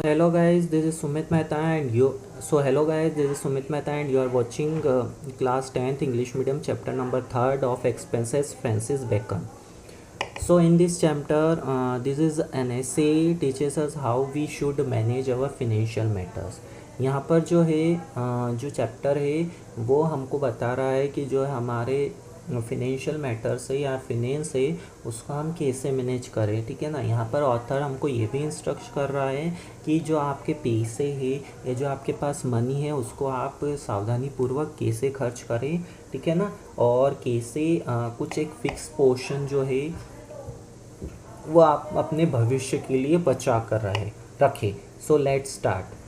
Hello guys, this is Sumit Mehta and you. So hello guys, this is Sumit Mehta and you are watching class 10th English medium chapter number 3rd of expenses Francis Bacon. So in this chapter, this is an essay teaches us how we should manage our financial matters. यहाँ पर जो है जो chapter है वो हमको बता रहा है कि जो है हमारे फिनेंशियल मैटर से या फिनेंस से उसको हम कैसे मैनेज करें, ठीक है ना। यहाँ पर ऑथर हमको ये भी इंस्ट्रक्ट कर रहा है कि जो आपके पैसे है या जो आपके पास मनी है उसको आप सावधानी पूर्वक कैसे खर्च करें, ठीक है ना। और कैसे कुछ एक फिक्स पोर्शन जो है वो आप अपने भविष्य के लिए बचा कर रखें। So let's start.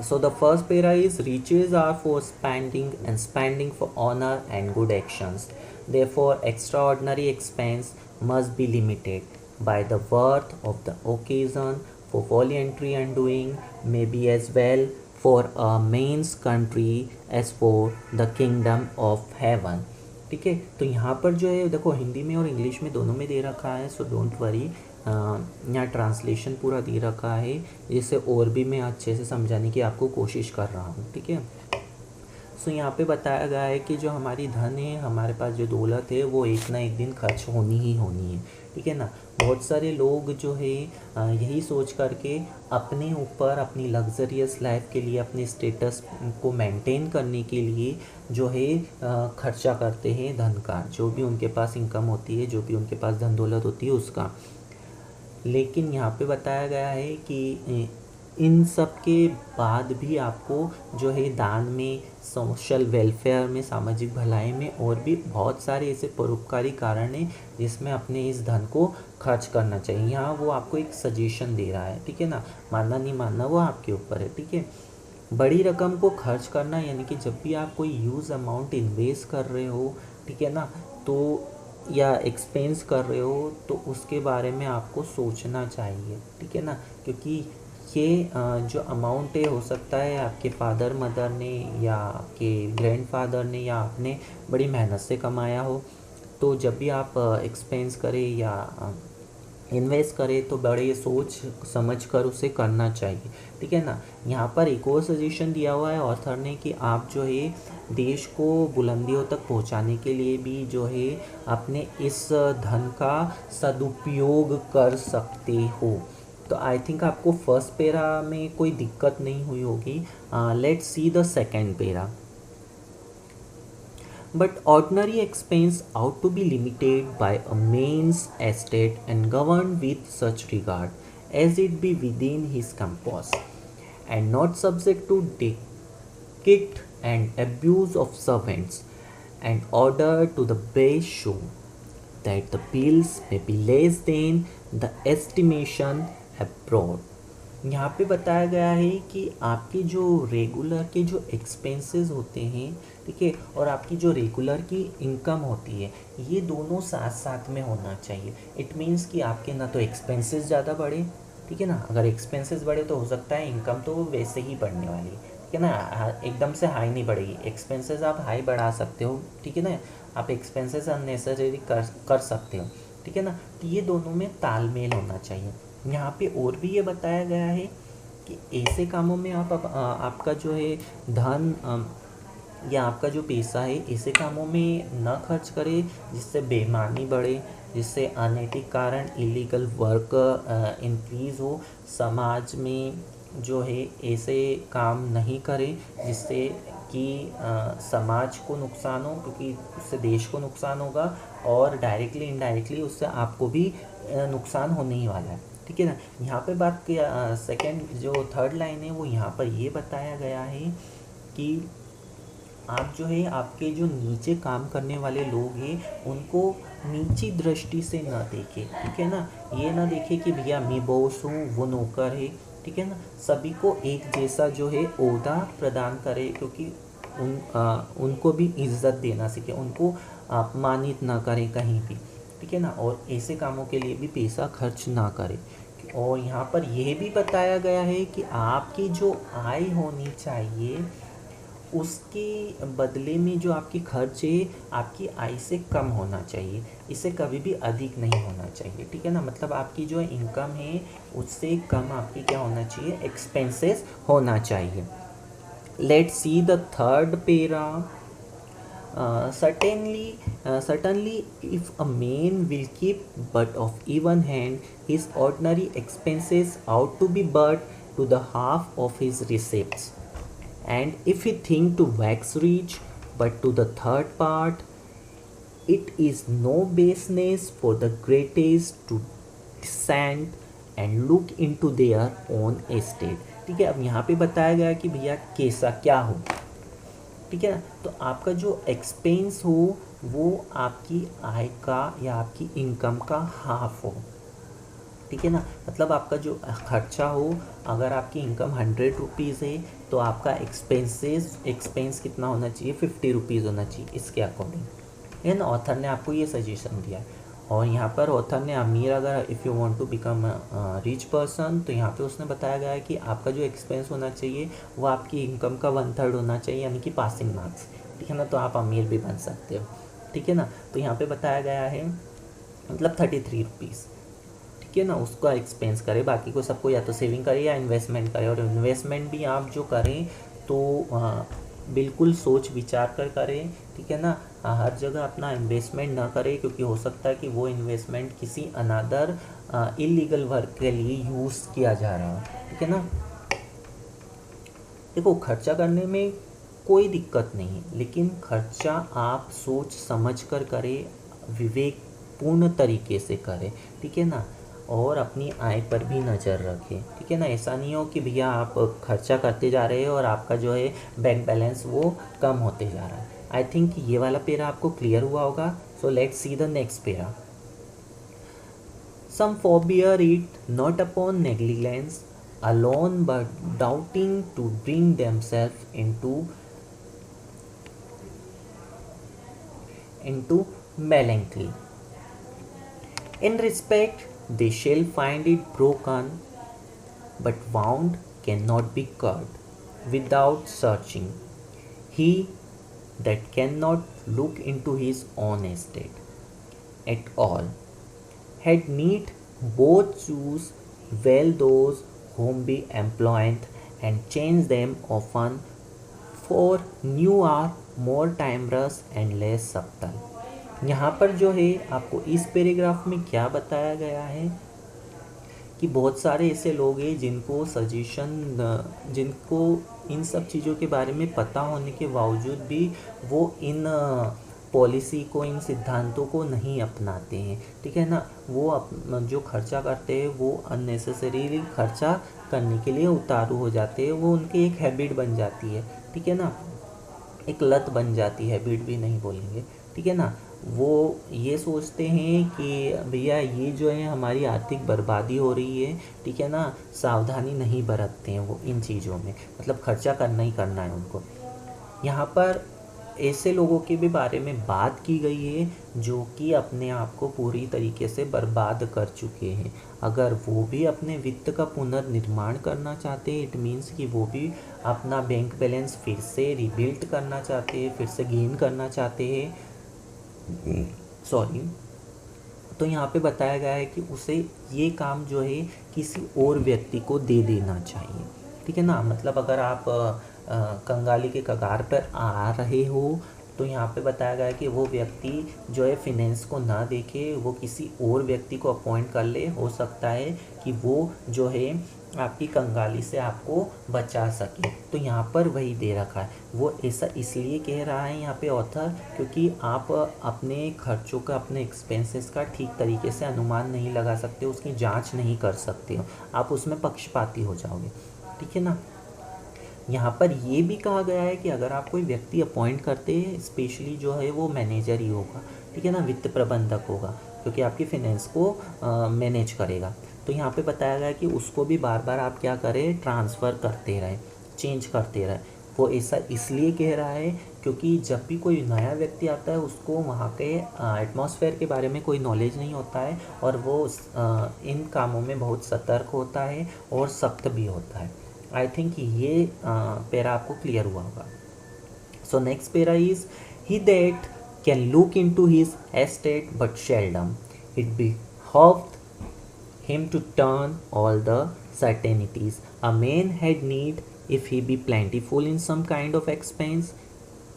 So the first para is riches are for spending and spending for honor and good actions. Therefore, extraordinary expense must be limited by the worth of the occasion. For voluntary undoing may be as well for a man's country as for the kingdom of heaven. ठीक है, तो यहाँ पर जो है देखो हिंदी में और इंग्लिश में दोनों में दे रखा है, सो डोंट वरी। यहाँ ट्रांसलेशन पूरा दे रखा है जिससे और भी मैं अच्छे से समझाने की आपको कोशिश कर रहा हूँ, ठीक है। सो यहाँ पे बताया गया है कि जो हमारी धन है, हमारे पास जो दौलत है वो एक ना एक दिन खर्च होनी ही होनी है, ठीक है ना। बहुत सारे लोग जो है यही सोच करके अपने ऊपर अपनी लग्जरियस लाइफ के लिए, अपने स्टेटस को मेंटेन करने के लिए जो है खर्चा करते हैं धन का, जो भी उनके पास इनकम होती है, जो भी उनके पास धन दौलत होती है उसका। लेकिन यहाँ पे बताया गया है कि इन सब के बाद भी आपको जो है दान में, सोशल वेलफेयर में, सामाजिक भलाई में और भी बहुत सारे ऐसे परोपकारी कारण हैं जिसमें अपने इस धन को खर्च करना चाहिए। यहाँ वो आपको एक सजेशन दे रहा है, ठीक है ना। मानना नहीं मानना वो आपके ऊपर है, ठीक है। बड़ी रकम को खर्च करना यानी कि जब भी आप कोई ह्यूज अमाउंट इन्वेस्ट कर रहे हो, ठीक है ना, तो या एक्सपेंस कर रहे हो तो उसके बारे में आपको सोचना चाहिए, ठीक है ना। क्योंकि ये जो अमाउंट है हो सकता है आपके फादर मदर ने या आपके ग्रैंडफादर ने या आपने बड़ी मेहनत से कमाया हो। तो जब भी आप एक्सपेंस करें या इन्वेस्ट करें तो बड़े सोच समझ कर उसे करना चाहिए, ठीक है ना। यहाँ पर एक और सजेशन दिया हुआ है ऑथर ने कि आप जो है देश को बुलंदियों तक पहुँचाने के लिए भी जो है अपने इस धन का सदुपयोग कर सकते हो। तो आई थिंक आपको फर्स्ट पेरा में कोई दिक्कत नहीं हुई होगी। लेट्स सी द सेकेंड पेरा। But ordinary expense ought to be limited by a man's estate and governed with such regard as it be within his compass, and not subject to deceit and abuse of servants, and order to the base show that the bills may be less than the estimation abroad. यहाँ पे बताया गया है कि आपके जो regular के जो एक्सपेंसेस होते हैं, ठीक है, और आपकी जो रेगुलर की इनकम होती है, ये दोनों साथ साथ में होना चाहिए। इट मीन्स कि आपके ना तो एक्सपेंसेस ज़्यादा बढ़े, ठीक है ना। अगर एक्सपेंसेस बढ़े तो हो सकता है इनकम तो वैसे ही बढ़ने वाली है, ठीक है ना। एकदम से हाई नहीं बढ़ेगी। एक्सपेंसेस आप हाई बढ़ा सकते हो, ठीक है ना। आप एक्सपेंसेस अननेसेसरी कर सकते हो, ठीक है ना। तो ये दोनों में तालमेल होना चाहिए। यहाँ पे और भी ये बताया गया है कि ऐसे कामों में आपका जो है धन या आपका जो पैसा है ऐसे कामों में न खर्च करें जिससे बेईमानी बढ़े, जिससे अनैतिक कारण इलीगल वर्क इंक्रीज़ हो। समाज में जो है ऐसे काम नहीं करें जिससे कि समाज को नुकसान हो, क्योंकि उससे देश को नुकसान होगा और डायरेक्टली इनडायरेक्टली उससे आपको भी नुकसान होने ही वाला है, ठीक है ना। यहाँ पे बात किया सेकंड जो थर्ड लाइन है वो यहाँ पर ये बताया गया है कि आप जो है आपके जो नीचे काम करने वाले लोग हैं उनको नीची दृष्टि से ना देखें, ठीक है ना। ये ना देखें कि भैया मैं बॉस हूँ वो नौकर है, ठीक है ना। सभी को एक जैसा जो है ओहदा प्रदान करें, क्योंकि उनको भी इज्जत देना सीखें, उनको अपमानित ना करें कहीं भी, ठीक है ना। और ऐसे कामों के लिए भी पैसा खर्च ना करें। और यहाँ पर यह भी बताया गया है कि आपकी जो आय होनी चाहिए उसके बदले में जो आपकी खर्च है आपकी आय से कम होना चाहिए, इससे कभी भी अधिक नहीं होना चाहिए। ठीक है ना, मतलब आपकी जो इनकम है उससे कम आपकी क्या होना चाहिए, एक्सपेंसेस होना चाहिए। लेट्स सी द थर्ड पेरा। Certainly, if a man will keep but of even hand, his ordinary expenses ought to be but to the half of his receipts. And if he think to wax rich, but to the third part, it is no baseness for the greatest to descend and look into their own estate। ठीक है, अब यहाँ पे बताया गया कि भैया कैसा क्या हो। ठीक है ना, तो आपका जो एक्सपेंस हो वो आपकी आय का या आपकी इनकम का हाफ हो। ठीक है ना, मतलब आपका जो खर्चा हो, अगर आपकी इनकम 100 रुपीज़ है तो आपका एक्सपेंस कितना होना चाहिए, 50 रुपीज़ होना चाहिए इसके अकॉर्डिंग। है ना, ऑथर ने आपको ये सजेशन दिया है। और यहाँ पर ऑथर ने अमीर, अगर if you want to become rich person, तो यहाँ पे उसने बताया गया है कि आपका जो एक्सपेंस होना चाहिए वो आपकी इनकम का 1/3 होना चाहिए, यानी कि पासिंग मार्क्स। ठीक है ना, तो आप अमीर भी बन सकते हो। ठीक है ना, तो यहाँ पे बताया गया है मतलब 33 रुपीज़। ठीक है ना, उसका एक्सपेंस करें, बाकी को सबको या तो सेविंग करें या इन्वेस्टमेंट करें। और इन्वेस्टमेंट भी आप जो करें तो बिल्कुल सोच विचार कर करें। ठीक है ना, हर जगह अपना इन्वेस्टमेंट ना करें, क्योंकि हो सकता है कि वो इन्वेस्टमेंट किसी अनदर इलीगल वर्क के लिए यूज़ किया जा रहा है। ठीक है ना, देखो खर्चा करने में कोई दिक्कत नहीं, लेकिन खर्चा आप सोच समझ कर करें, विवेकपूर्ण तरीके से करें। ठीक है ना, और अपनी आय पर भी नज़र रखें। ठीक है ना, ऐसा नहीं हो कि भैया आप खर्चा करते जा रहे हो और आपका जो है बैंक बैलेंस वो कम होते जा रहा है। आई थिंक ये वाला पेरा आपको क्लियर हुआ होगा। सो लेट्स सी द नेक्स्ट पेरा। Some forbear it not upon negligence alone, but doubting to bring themselves into melancholy. In respect, they shall find it broken, but wound cannot be cut without searching. He that cannot look into his own estate at all had need both choose well those whom be employed and change them often, for new are more timorous and less subtle। यहाँ पर जो है आपको इस paragraph में क्या बताया गया है कि बहुत सारे ऐसे लोग हैं जिनको इन सब चीज़ों के बारे में पता होने के बावजूद भी वो इन पॉलिसी को, इन सिद्धांतों को नहीं अपनाते हैं। ठीक है ना, वो जो खर्चा करते हैं वो अननेसेसरीली खर्चा करने के लिए उतारू हो जाते हैं, वो उनकी एक हैबिट बन जाती है। ठीक है ना, एक लत बन जाती है, हैबिट भी नहीं बोलेंगे। ठीक है ना, वो ये सोचते हैं कि भैया ये जो है हमारी आर्थिक बर्बादी हो रही है। ठीक है ना, सावधानी नहीं बरतते हैं वो इन चीज़ों में, मतलब खर्चा करना ही करना है उनको। यहाँ पर ऐसे लोगों के भी बारे में बात की गई है जो कि अपने आप को पूरी तरीके से बर्बाद कर चुके हैं। अगर वो भी अपने वित्त का पुनर्निर्माण करना चाहते हैं, इट मीन्स कि वो भी अपना बैंक बैलेंस फिर से रिबिल्ड करना चाहते हैं, फिर से गेन करना चाहते हैं, सॉरी, तो यहाँ पे बताया गया है कि उसे ये काम जो है किसी और व्यक्ति को दे देना चाहिए। ठीक है ना, मतलब अगर आप कंगाली के कगार पर आ रहे हो तो यहाँ पे बताया गया है कि वो व्यक्ति जो है फिनेंस को ना देखे, वो किसी और व्यक्ति को अपॉइंट कर ले। हो सकता है कि वो जो है आपकी कंगाली से आपको बचा सके। तो यहाँ पर वही दे रखा है। वो ऐसा इसलिए कह रहा है यहाँ पे ऑथर, क्योंकि आप अपने खर्चों का, अपने एक्सपेंसेस का ठीक तरीके से अनुमान नहीं लगा सकते, उसकी जांच नहीं कर सकते हो, आप उसमें पक्षपाती हो जाओगे। ठीक है ना, यहाँ पर ये भी कहा गया है कि अगर आप कोई व्यक्ति अपॉइंट करते हैं, स्पेशली जो है वो मैनेजर ही होगा। ठीक है ना, वित्त प्रबंधक होगा, क्योंकि आपकी फाइनेंस को मैनेज करेगा। तो यहाँ पे बताया गया है कि उसको भी बार बार आप क्या करें, ट्रांसफ़र करते रहें, चेंज करते रहें। वो ऐसा इसलिए कह रहा है क्योंकि जब भी कोई नया व्यक्ति आता है उसको वहाँ के एटमॉस्फेयर के बारे में कोई नॉलेज नहीं होता है, और वो इन कामों में बहुत सतर्क होता है और सख्त भी होता है। आई थिंक ये पैरा आपको क्लियर हुआ होगा। So next para is he that can look into his estate but seldom. It behoved him to turn all the certainties. A man had need, if he be plentiful in some kind of expense,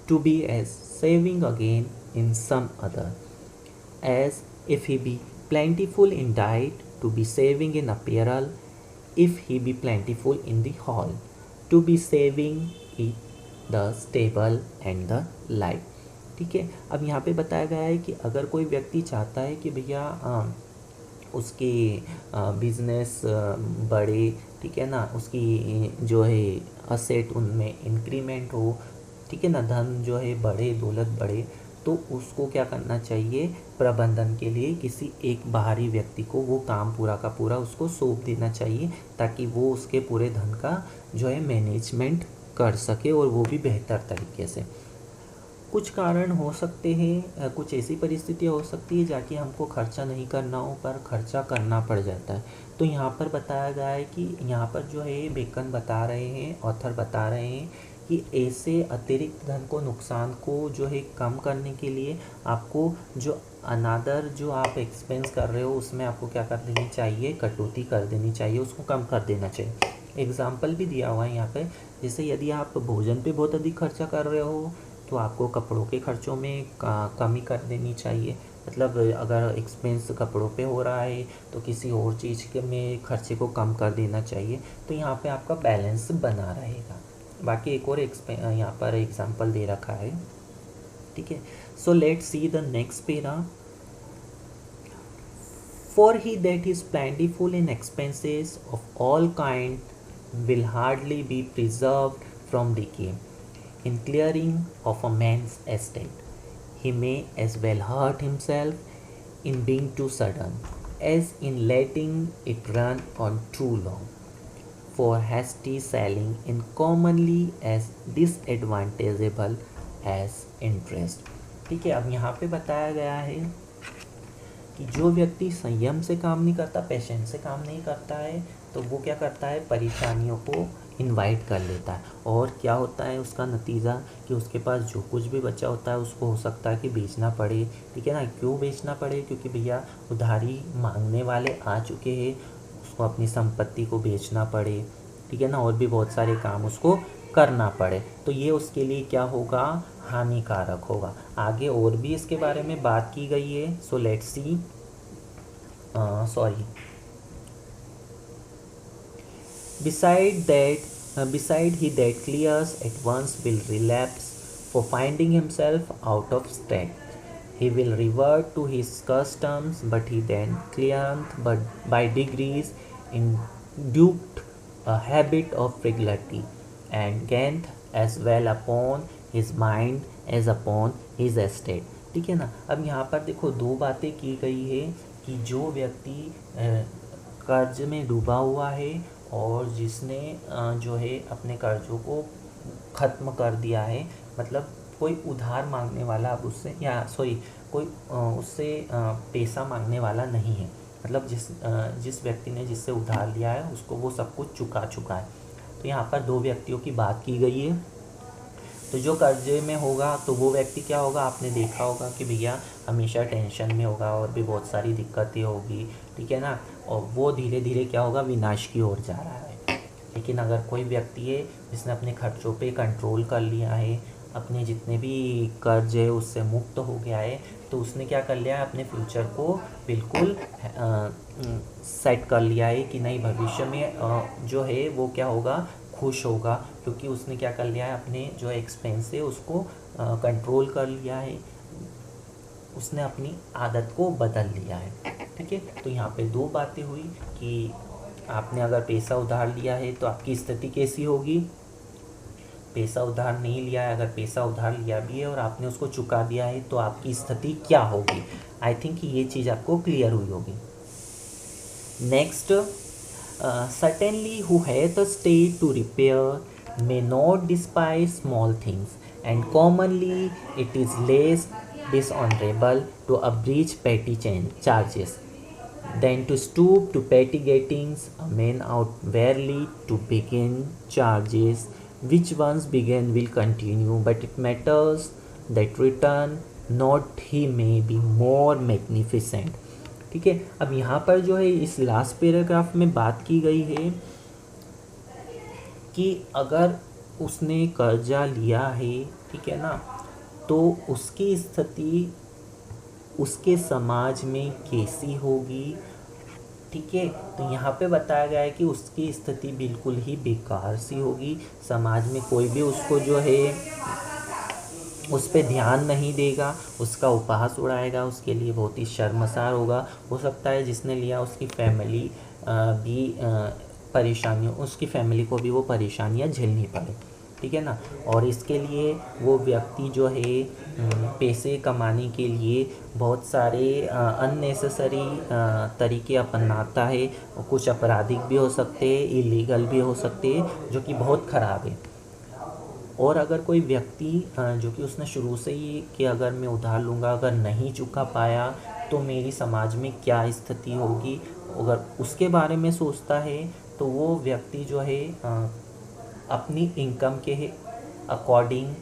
to be as saving again in some other, as if he be plentiful in diet, to be saving in apparel, if he be plentiful in the hall, to be saving in the stable and the life. ठीक है, अब यहाँ पे बताया गया है कि अगर कोई व्यक्ति चाहता है कि भैया उसकी बिजनेस बढ़े, ठीक है ना, उसकी जो है असेट उनमें इंक्रीमेंट हो, ठीक है ना, धन जो है बढ़े, दौलत बढ़े, तो उसको क्या करना चाहिए, प्रबंधन के लिए किसी एक बाहरी व्यक्ति को वो काम पूरा का पूरा उसको सौंप देना चाहिए, ताकि वो उसके पूरे धन का जो है मैनेजमेंट कर सके और वो भी बेहतर तरीके से। कुछ कारण हो सकते हैं, कुछ ऐसी परिस्थितियाँ हो सकती है जाके हमको खर्चा नहीं करना हो पर खर्चा करना पड़ जाता है। तो यहाँ पर बताया गया है कि यहाँ पर जो है बेकन बता रहे हैं, ऑथर बता रहे हैं कि ऐसे अतिरिक्त धन को, नुकसान को जो है कम करने के लिए आपको जो अनादर जो आप एक्सपेंस कर रहे हो उसमें आपको क्या कर देनी चाहिए, कटौती कर देनी चाहिए, उसको कम कर देना चाहिए। एग्जाम्पल भी दिया हुआ है यहाँ पे, जैसे यदि आप भोजन पे बहुत अधिक खर्चा कर रहे हो तो आपको कपड़ों के खर्चों में कमी कर देनी चाहिए। मतलब अगर एक्सपेंस कपड़ों पे हो रहा है तो किसी और चीज़ के में खर्चे को कम कर देना चाहिए, तो यहाँ पे आपका बैलेंस बना रहेगा। बाकी एक और यहाँ पर एग्जांपल दे रखा है, ठीक है। So let's see the next para. For he that is plentiful in expenses of all kind will hardly be preserved from decay in clearing of a man's estate. He may as well hurt himself in being too sudden as in letting it run on too long. For hasty selling is commonly as disadvantageable as interest. ठीक है, अब यहाँ पे बताया गया है कि जो व्यक्ति संयम से काम नहीं करता, पेशेंस से काम नहीं करता है, तो वो क्या करता है, परेशानियों को इनवाइट कर लेता है। और क्या होता है उसका नतीजा कि उसके पास जो कुछ भी बचा होता है उसको हो सकता है कि बेचना पड़े, ठीक है ना। क्यों बेचना पड़े, क्योंकि भैया उधारी मांगने वाले आ चुके हैं, उसको अपनी संपत्ति को बेचना पड़े, ठीक है ना, और भी बहुत सारे काम उसको करना पड़े, तो ये उसके लिए क्या होगा, हानिकारक होगा। आगे और भी इसके बारे में बात की गई है। So let's C, beside he that clears at once will relapse, for finding himself out of state. He will revert to his customs, but he then cleareth but by degrees induced a habit of frigidity, and gaineth as well upon his mind as upon his estate. ठीक है ना। अब यहाँ पर देखो दो बातें की गई है कि जो व्यक्ति कर्ज में डूबा हुआ है और जिसने जो है अपने कर्जों को ख़त्म कर दिया है, मतलब कोई उधार मांगने वाला अब उससे कोई उससे पैसा मांगने वाला नहीं है, मतलब जिस व्यक्ति ने जिससे उधार लिया है उसको वो सब कुछ चुका चुका है। तो यहाँ पर दो व्यक्तियों की बात की गई है। तो जो कर्जे में होगा तो वो व्यक्ति क्या होगा, आपने देखा होगा कि भैया हमेशा टेंशन में होगा और भी बहुत सारी दिक्कतें होगी, ठीक है ना, और वो धीरे धीरे क्या होगा, विनाश की ओर जा रहा है। लेकिन अगर कोई व्यक्ति है जिसने अपने खर्चों पे कंट्रोल कर लिया है, अपने जितने भी कर्ज है उससे मुक्त हो गया है, तो उसने क्या कर लिया है, अपने फ्यूचर को बिल्कुल सेट कर लिया है कि नहीं, भविष्य में जो है वो क्या होगा, खुश होगा, क्योंकि उसने क्या कर लिया है, अपने जो एक्सपेंस है उसको कंट्रोल कर लिया है, उसने अपनी आदत को बदल लिया है, ठीक है। तो यहाँ पे दो बातें हुई कि आपने अगर पैसा उधार लिया है तो आपकी स्थिति कैसी होगी, पैसा उधार नहीं लिया है, अगर पैसा उधार लिया भी है और आपने उसको चुका दिया है तो आपकी स्थिति क्या होगी। आई थिंक ये चीज़ आपको क्लियर हुई होगी। Next, certainly who hath a state to repair may not despise small things, and commonly it is less dishonorable to abridge petty charges than to stoop to petty gettings. A man out warily to begin charges which ones began will continue, but it matters that return not he may be more magnificent. ठीक है, अब यहाँ पर जो है इस last paragraph में बात की गई है कि अगर उसने कर्जा लिया है, ठीक है ना, तो उसकी स्थिति उसके समाज में कैसी होगी। ठीक है, तो यहाँ पे बताया गया है कि उसकी स्थिति बिल्कुल ही बेकार सी होगी, समाज में कोई भी उसको जो है उस पर ध्यान नहीं देगा, उसका उपहास उड़ाएगा, उसके लिए बहुत ही शर्मसार होगा। हो सकता है जिसने लिया उसकी फैमिली भी परेशानियों उसकी फैमिली को भी वो परेशानियाँ झेलनी पड़े। ठीक है ना, और इसके लिए वो व्यक्ति जो है पैसे कमाने के लिए बहुत सारे अननेसेसरी तरीके अपनाता है, और कुछ आपराधिक भी हो सकते हैं, इलीगल भी हो सकते हैं, जो कि बहुत ख़राब है। और अगर कोई व्यक्ति जो कि उसने शुरू से ही कि अगर मैं उधार लूँगा, अगर नहीं चुका पाया तो मेरी समाज में क्या स्थिति होगी, अगर उसके बारे में सोचता है तो वो व्यक्ति जो है अपनी इनकम के अकॉर्डिंग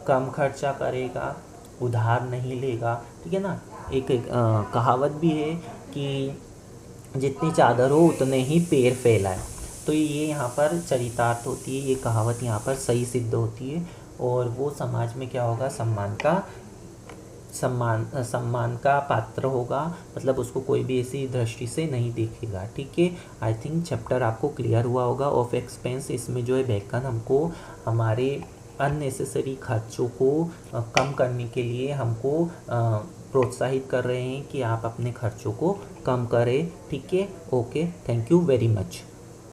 कम खर्चा करेगा, उधार नहीं लेगा। ठीक है ना, एक कहावत भी है कि जितनी चादर हो उतने ही पैर फैलाए। तो ये यहाँ पर चरितार्थ होती है, ये कहावत यहाँ पर सही सिद्ध होती है, और वो समाज में क्या होगा, सम्मान का पात्र होगा, मतलब उसको कोई भी ऐसी दृष्टि से नहीं देखेगा। ठीक है, आई थिंक चैप्टर आपको क्लियर हुआ होगा। ऑफ एक्सपेंस, इसमें जो है बैकन हमको हमारे अननेसेसरी खर्चों को कम करने के लिए हमको प्रोत्साहित कर रहे हैं कि आप अपने खर्चों को कम करें। ठीक है, okay, thank you very much.